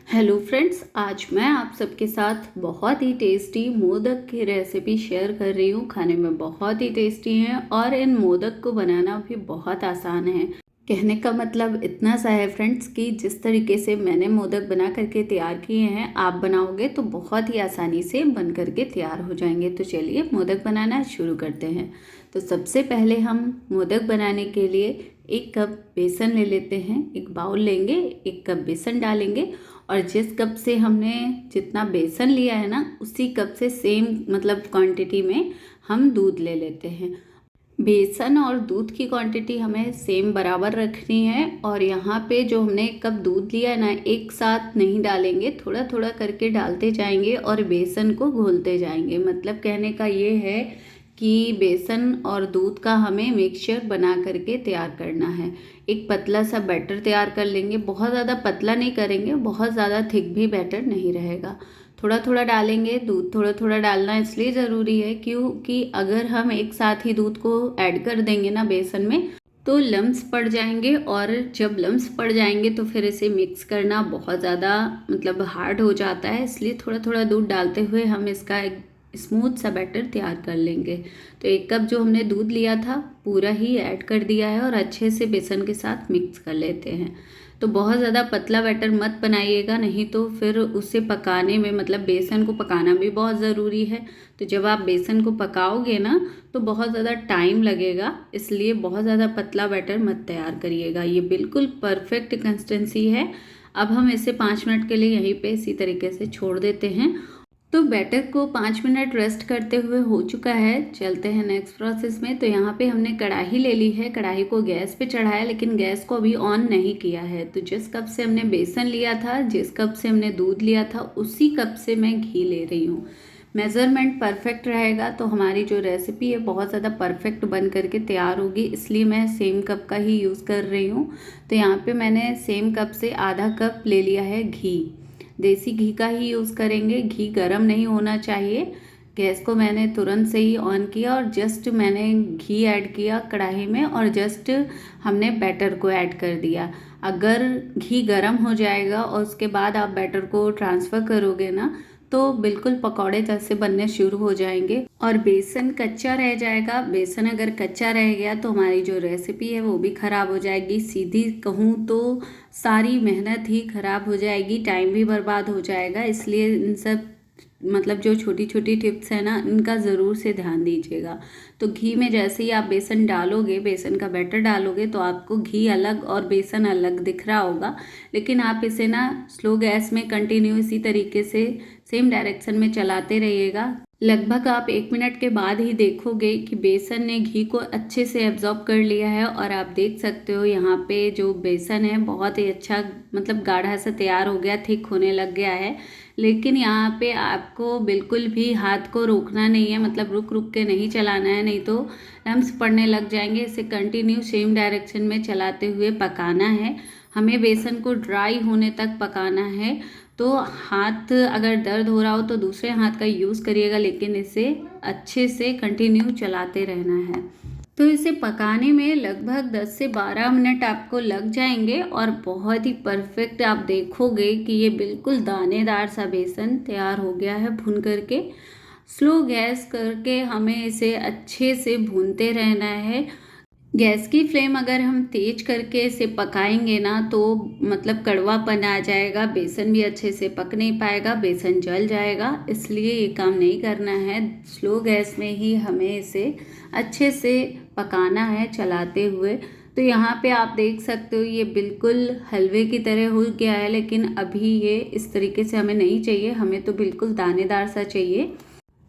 Hello friends, आज मैं आप सबके साथ बहुत ही टेस्टी मोदक की रेसिपी शेयर कर रही हूँ। खाने में बहुत ही टेस्टी हैं और इन मोदक को बनाना भी बहुत आसान है। कहने का मतलब इतना सा है फ्रेंड्स कि जिस तरीके से मैंने मोदक बना करके तैयार किए हैं, आप बनाओगे तो बहुत ही आसानी से बन करके तैयार हो जाएंगे। तो चलिए मोदक बनाना शुरू करते हैं। तो सबसे पहले हम मोदक बनाने के लिए 1 कप बेसन ले लेते हैं। एक बाउल लेंगे, 1 कप बेसन डालेंगे और जिस कप से हमने जितना बेसन लिया है ना, उसी कप से सेम मतलब क्वांटिटी में हम दूध ले लेते हैं। बेसन और दूध की क्वांटिटी हमें सेम बराबर रखनी है। और यहाँ पे जो हमने 1 कप दूध लिया है ना, एक साथ नहीं डालेंगे, थोड़ा थोड़ा करके डालते जाएंगे और बेसन को घोलते जाएंगे। मतलब कहने का ये है कि बेसन और दूध का हमें मिक्सचर बना करके तैयार करना है। एक पतला सा बैटर तैयार कर लेंगे। बहुत ज़्यादा पतला नहीं करेंगे, बहुत ज़्यादा थिक भी बैटर नहीं रहेगा। थोड़ा थोड़ा डालेंगे दूध। थोड़ा थोड़ा डालना इसलिए ज़रूरी है क्योंकि अगर हम एक साथ ही दूध को ऐड कर देंगे ना बेसन में, तो लम्स पड़ जाएंगे और जब लम्स पड़ जाएंगे तो फिर इसे मिक्स करना बहुत ज़्यादा मतलब हार्ड हो जाता है। इसलिए थोड़ा थोड़ा दूध डालते हुए हम इसका एक स्मूथ सा बैटर तैयार कर लेंगे। तो 1 कप जो हमने दूध लिया था पूरा ही ऐड कर दिया है और अच्छे से बेसन के साथ मिक्स कर लेते हैं। तो बहुत ज़्यादा पतला बैटर मत बनाइएगा, नहीं तो फिर उसे पकाने में मतलब बेसन को पकाना भी बहुत ज़रूरी है। तो जब आप बेसन को पकाओगे ना तो बहुत ज़्यादा टाइम लगेगा, इसलिए बहुत ज़्यादा पतला बैटर मत तैयार करिएगा। ये बिल्कुल परफेक्ट कंसिस्टेंसी है। अब हम इसे 5 मिनट के लिए यहीं पे इसी तरीके से छोड़ देते हैं। तो बैटर को 5 मिनट रेस्ट करते हुए हो चुका है। चलते हैं नेक्स्ट प्रोसेस में। तो यहाँ पे हमने कढ़ाई ले ली है। कढ़ाई को गैस पे चढ़ाया, लेकिन गैस को अभी ऑन नहीं किया है। तो जिस कप से हमने बेसन लिया था, जिस कप से हमने दूध लिया था, उसी कप से मैं घी ले रही हूँ। मेज़रमेंट परफेक्ट रहेगा तो हमारी जो रेसिपी है बहुत ज़्यादा परफेक्ट बन करके तैयार होगी, इसलिए मैं सेम कप का ही यूज़ कर रही हूँ। तो यहाँ पे मैंने सेम कप से आधा कप ले लिया है घी। देसी घी का ही यूज़ करेंगे। घी गर्म नहीं होना चाहिए। गैस को मैंने तुरंत से ही ऑन किया और जस्ट मैंने घी ऐड किया कढ़ाई में और जस्ट हमने बैटर को ऐड कर दिया। अगर घी गर्म हो जाएगा और उसके बाद आप बैटर को ट्रांसफ़र करोगे ना, तो बिल्कुल पकौड़े जैसे बनने शुरू हो जाएंगे और बेसन कच्चा रह जाएगा। बेसन अगर कच्चा रह गया तो हमारी जो रेसिपी है वो भी ख़राब हो जाएगी। सीधी कहूँ तो सारी मेहनत ही ख़राब हो जाएगी, टाइम भी बर्बाद हो जाएगा। इसलिए इन सब मतलब जो छोटी छोटी टिप्स है ना, इनका ज़रूर से ध्यान दीजिएगा। तो घी में जैसे ही आप बेसन डालोगे, बेसन का बैटर डालोगे, तो आपको घी अलग और बेसन अलग दिख रहा होगा। लेकिन आप इसे ना स्लो गैस में कंटिन्यू इसी तरीके से सेम डायरेक्शन में चलाते रहिएगा। लगभग आप 1 मिनट के बाद ही देखोगे कि बेसन ने घी को अच्छे से एब्जॉर्ब कर लिया है। और आप देख सकते हो यहाँ पे जो बेसन है बहुत ही अच्छा मतलब गाढ़ा सा तैयार हो गया, थिक होने लग गया है। लेकिन यहाँ पे आपको बिल्कुल भी हाथ को रोकना नहीं है, मतलब रुक रुक के नहीं चलाना है, नहीं तो लम्स पड़ने लग जाएंगे। इसे कंटिन्यू सेम डायरेक्शन में चलाते हुए पकाना है। हमें बेसन को ड्राई होने तक पकाना है। तो हाथ अगर दर्द हो रहा हो तो दूसरे हाथ का यूज़ करिएगा, लेकिन इसे अच्छे से कंटिन्यू चलाते रहना है। तो इसे पकाने में लगभग 10 से 12 मिनट आपको लग जाएंगे और बहुत ही परफेक्ट आप देखोगे कि ये बिल्कुल दानेदार सा बेसन तैयार हो गया है भून करके। स्लो गैस करके हमें इसे अच्छे से भूनते रहना है। गैस की फ्लेम अगर हम तेज करके इसे पकाएंगे ना तो मतलब कड़वापन आ जाएगा, बेसन भी अच्छे से पक नहीं पाएगा, बेसन जल जाएगा। इसलिए ये काम नहीं करना है। स्लो गैस में ही हमें इसे अच्छे से पकाना है चलाते हुए। तो यहाँ पे आप देख सकते हो ये बिल्कुल हलवे की तरह हो गया है, लेकिन अभी ये इस तरीके से हमें नहीं चाहिए, हमें तो बिल्कुल दानेदार सा चाहिए।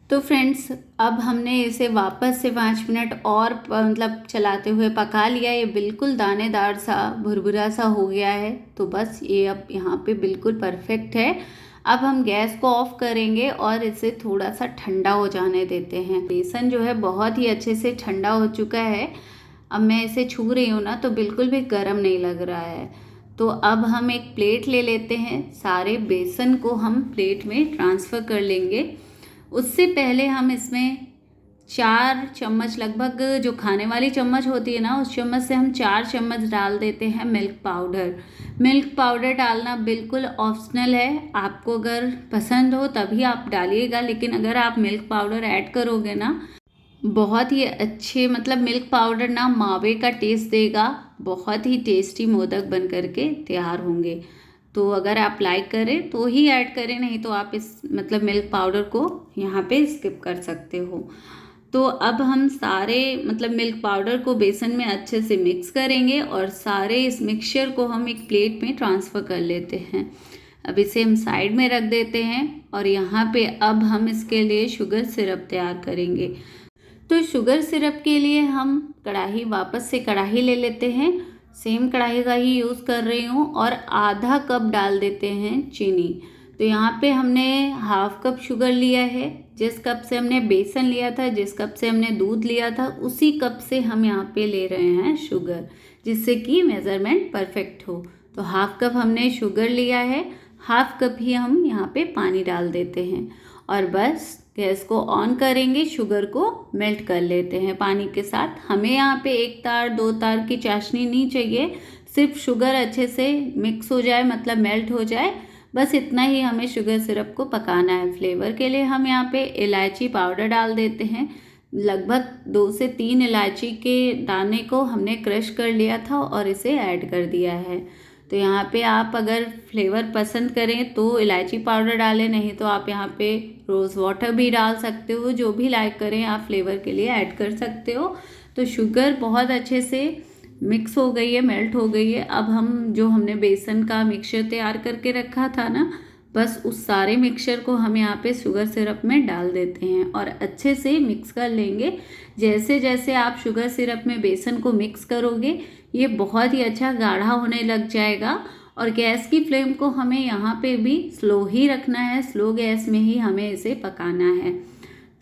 तो फ्रेंड्स, अब हमने इसे वापस से 5 मिनट और मतलब चलाते हुए पका लिया। ये बिल्कुल दानेदार सा भुरभुरा सा हो गया है। तो बस ये अब यहाँ पे बिल्कुल परफेक्ट है। अब हम गैस को ऑफ करेंगे और इसे थोड़ा सा ठंडा हो जाने देते हैं। बेसन जो है बहुत ही अच्छे से ठंडा हो चुका है। अब मैं इसे छू रही हूँ ना तो बिल्कुल भी गर्म नहीं लग रहा है। तो अब हम एक प्लेट ले लेते हैं। सारे बेसन को हम प्लेट में ट्रांसफ़र कर लेंगे। उससे पहले हम इसमें 4 चम्मच लगभग, जो खाने वाली चम्मच होती है ना, उस चम्मच से हम 4 चम्मच डाल देते हैं मिल्क पाउडर। मिल्क पाउडर डालना बिल्कुल ऑप्शनल है, आपको अगर पसंद हो तभी आप डालिएगा, लेकिन अगर आप मिल्क पाउडर ऐड करोगे ना, बहुत ही अच्छे मतलब मिल्क पाउडर ना मावे का टेस्ट देगा, बहुत ही टेस्टी मोदक बन करके तैयार होंगे। तो अगर आप लाइक करें तो ही ऐड करें, नहीं तो आप इस मतलब मिल्क पाउडर को यहाँ पे स्किप कर सकते हो। तो अब हम सारे मतलब मिल्क पाउडर को बेसन में अच्छे से मिक्स करेंगे और सारे इस मिक्सचर को हम एक प्लेट में ट्रांसफ़र कर लेते हैं। अब इसे हम साइड में रख देते हैं और यहाँ पे अब हम इसके लिए शुगर सिरप तैयार करेंगे। तो शुगर सिरप के लिए हम वापस से कढ़ाई ले लेते हैं, सेम कढ़ाई का ही यूज़ कर रही हूँ, और आधा कप डाल देते हैं चीनी। तो यहाँ पे हमने हाफ कप शुगर लिया है, जिस कप से हमने बेसन लिया था, जिस कप से हमने दूध लिया था, उसी कप से हम यहाँ पे ले रहे हैं शुगर, जिससे कि मेज़रमेंट परफेक्ट हो। तो हाफ कप हमने शुगर लिया है, हाफ कप ही हम यहाँ पे पानी डाल देते हैं और बस गैस को ऑन करेंगे, शुगर को मेल्ट कर लेते हैं पानी के साथ। हमें यहाँ पे 1 तार 2 तार की चाशनी नहीं चाहिए, सिर्फ शुगर अच्छे से मिक्स हो जाए मतलब मेल्ट हो जाए, बस इतना ही हमें शुगर सिरप को पकाना है। फ्लेवर के लिए हम यहाँ पे इलायची पाउडर डाल देते हैं, लगभग 2 से 3 इलायची के दाने को हमने क्रश कर लिया था और इसे ऐड कर दिया है। तो यहाँ पे आप अगर फ्लेवर पसंद करें तो इलायची पाउडर डालें, नहीं तो आप यहाँ पे रोज़ वाटर भी डाल सकते हो, जो भी लाइक करें आप फ्लेवर के लिए ऐड कर सकते हो। तो शुगर बहुत अच्छे से मिक्स हो गई है, मेल्ट हो गई है। अब हम जो हमने बेसन का मिक्सचर तैयार करके रखा था ना, बस उस सारे मिक्सचर को हम यहाँ पे शुगर सिरप में डाल देते हैं और अच्छे से मिक्स कर लेंगे। जैसे जैसे आप शुगर सिरप में बेसन को मिक्स करोगे, ये बहुत ही अच्छा गाढ़ा होने लग जाएगा। और गैस की फ्लेम को हमें यहाँ पे भी स्लो ही रखना है, स्लो गैस में ही हमें इसे पकाना है।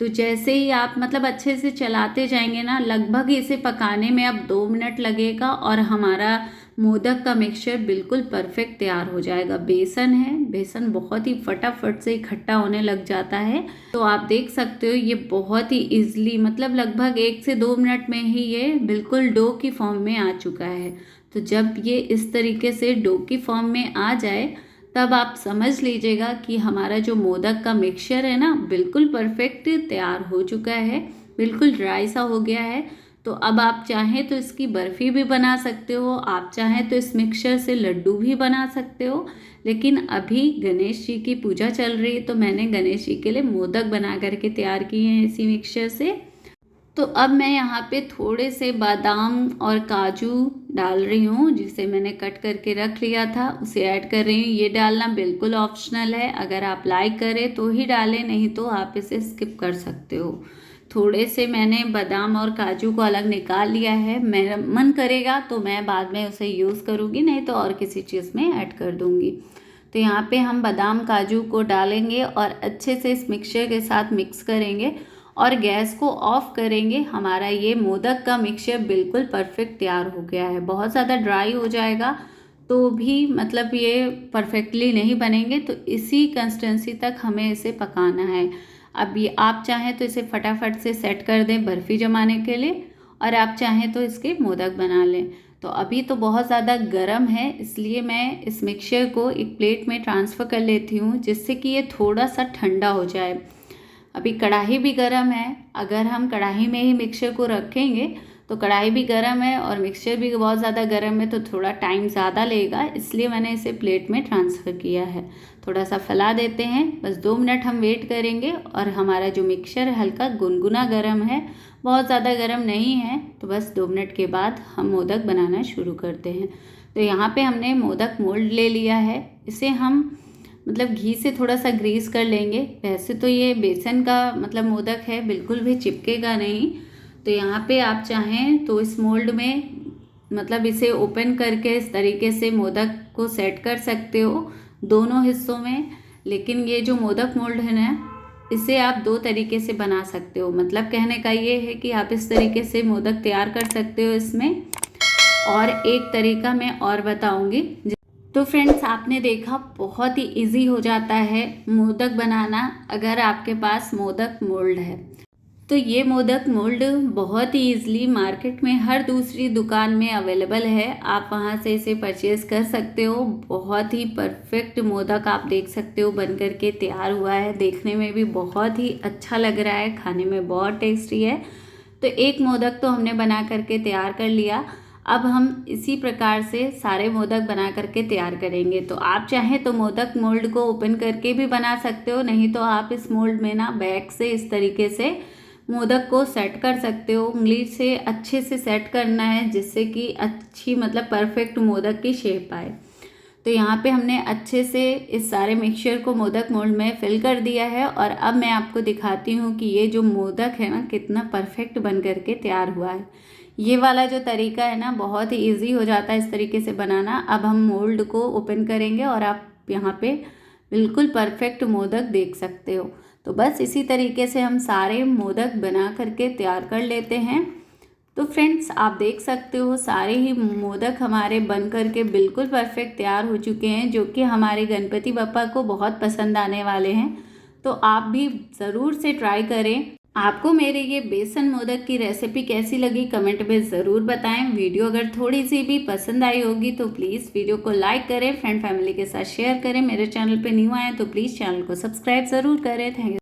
तो जैसे ही आप मतलब अच्छे से चलाते जाएंगे ना, लगभग इसे पकाने में अब 2 मिनट लगेगा और हमारा मोदक का मिक्सचर बिल्कुल परफेक्ट तैयार हो जाएगा। बेसन है, बेसन बहुत ही फटाफट से इकट्ठा होने लग जाता है। तो आप देख सकते हो ये बहुत ही ईजिली मतलब लगभग 1 से 2 मिनट में ही ये बिल्कुल डो की फॉर्म में आ चुका है। तो जब ये इस तरीके से डो की फॉर्म में आ जाए, तब आप समझ लीजिएगा कि हमारा जो मोदक का मिक्सचर है ना, बिल्कुल परफेक्ट तैयार हो चुका है, बिल्कुल ड्राई सा हो गया है। तो अब आप चाहें तो इसकी बर्फ़ी भी बना सकते हो, आप चाहें तो इस मिक्सचर से लड्डू भी बना सकते हो। लेकिन अभी गणेश जी की पूजा चल रही है, तो मैंने गणेश जी के लिए मोदक बना करके तैयार किए हैं इसी मिक्सचर से। तो अब मैं यहाँ पे थोड़े से बादाम और काजू डाल रही हूँ, जिसे मैंने कट करके रख लिया था, उसे ऐड कर रही हूँ। ये डालना बिल्कुल ऑप्शनल है, अगर आप लाइक करें तो ही डालें, नहीं तो आप इसे स्किप कर सकते हो। थोड़े से मैंने बादाम और काजू को अलग निकाल लिया है, मेरा मन करेगा तो मैं बाद में उसे यूज़ करूँगी, नहीं तो और किसी चीज़ में ऐड कर दूँगी। तो यहाँ पे हम बादाम काजू को डालेंगे और अच्छे से इस मिक्सचर के साथ मिक्स करेंगे और गैस को ऑफ करेंगे। हमारा ये मोदक का मिक्सचर बिल्कुल परफेक्ट तैयार हो गया है। बहुत ज़्यादा ड्राई हो जाएगा तो भी मतलब ये परफेक्टली नहीं बनेंगे, तो इसी कंसिस्टेंसी तक हमें इसे पकाना है। अब ये आप चाहें तो इसे फटाफट से सेट कर दें बर्फ़ी जमाने के लिए, और आप चाहें तो इसके मोदक बना लें। तो अभी तो बहुत ज़्यादा गर्म है, इसलिए मैं इस मिक्सचर को एक प्लेट में ट्रांसफ़र कर लेती हूँ, जिससे कि ये थोड़ा सा ठंडा हो जाए। अभी कढ़ाई भी गर्म है, अगर हम कढ़ाई में ही मिक्सचर को रखेंगे तो कढ़ाई भी गर्म है और मिक्सचर भी बहुत ज़्यादा गर्म है, तो थोड़ा टाइम ज़्यादा लेगा, इसलिए मैंने इसे प्लेट में ट्रांसफ़र किया है। थोड़ा सा फैला देते हैं, बस 2 मिनट हम वेट करेंगे और हमारा जो मिक्सचर है हल्का गुनगुना गर्म है, बहुत ज़्यादा गर्म नहीं है। तो बस 2 मिनट के बाद हम मोदक बनाना शुरू करते हैं। तो यहाँ पे हमने मोदक मोल्ड ले लिया है, इसे हम मतलब घी से थोड़ा सा ग्रीस कर लेंगे। वैसे तो ये बेसन का मतलब मोदक है, बिल्कुल भी चिपकेगा नहीं। तो यहाँ पे आप चाहें तो इस मोल्ड में मतलब इसे ओपन करके इस तरीके से मोदक को सेट कर सकते हो दोनों हिस्सों में। लेकिन ये जो मोदक मोल्ड है ना, इसे आप 2 तरीके से बना सकते हो। मतलब कहने का ये है कि आप इस तरीके से मोदक तैयार कर सकते हो इसमें, और एक तरीका मैं और बताऊंगी। तो फ्रेंड्स, आपने देखा बहुत ही इजी हो जाता है मोदक बनाना अगर आपके पास मोदक मोल्ड है। तो ये मोदक मोल्ड बहुत ही ईज़िली मार्केट में हर दूसरी दुकान में अवेलेबल है। आप वहाँ से इसे परचेज़ कर सकते हो। बहुत ही परफेक्ट मोदक आप देख सकते हो बन कर के तैयार हुआ है। देखने में भी बहुत ही अच्छा लग रहा है, खाने में बहुत टेस्टी है। तो एक मोदक तो हमने बना करके तैयार कर लिया। अब हम इसी प्रकार से सारे मोदक बना करके तैयार करेंगे। तो आप चाहें तो मोदक मोल्ड को ओपन करके भी बना सकते हो, नहीं तो आप इस मोल्ड में ना बैक से इस तरीके से मोदक को सेट कर सकते हो। उंगली से अच्छे से सेट करना है जिससे कि अच्छी मतलब परफेक्ट मोदक की शेप आए। तो यहाँ पे हमने अच्छे से इस सारे मिक्सचर को मोदक मोल्ड में फिल कर दिया है और अब मैं आपको दिखाती हूँ कि ये जो मोदक है ना कितना परफेक्ट बन करके तैयार हुआ है। ये वाला जो तरीका है ना बहुत ही ईजी हो जाता है इस तरीके से बनाना। अब हम मोल्ड को ओपन करेंगे और आप यहाँ पे बिल्कुल परफेक्ट मोदक देख सकते हो। तो बस इसी तरीके से हम सारे मोदक बना करके तैयार कर लेते हैं। तो फ्रेंड्स आप देख सकते हो सारे ही मोदक हमारे बन करके बिल्कुल परफेक्ट तैयार हो चुके हैं, जो कि हमारे गणपति बप्पा को बहुत पसंद आने वाले हैं। तो आप भी ज़रूर से ट्राई करें। आपको मेरे ये बेसन मोदक की रेसिपी कैसी लगी कमेंट में ज़रूर बताएं। वीडियो अगर थोड़ी सी भी पसंद आई होगी तो प्लीज़ वीडियो को लाइक करें, फ्रेंड फैमिली के साथ शेयर करें। मेरे चैनल पे न्यू आए तो प्लीज़ चैनल को सब्सक्राइब ज़रूर करें। Thank you.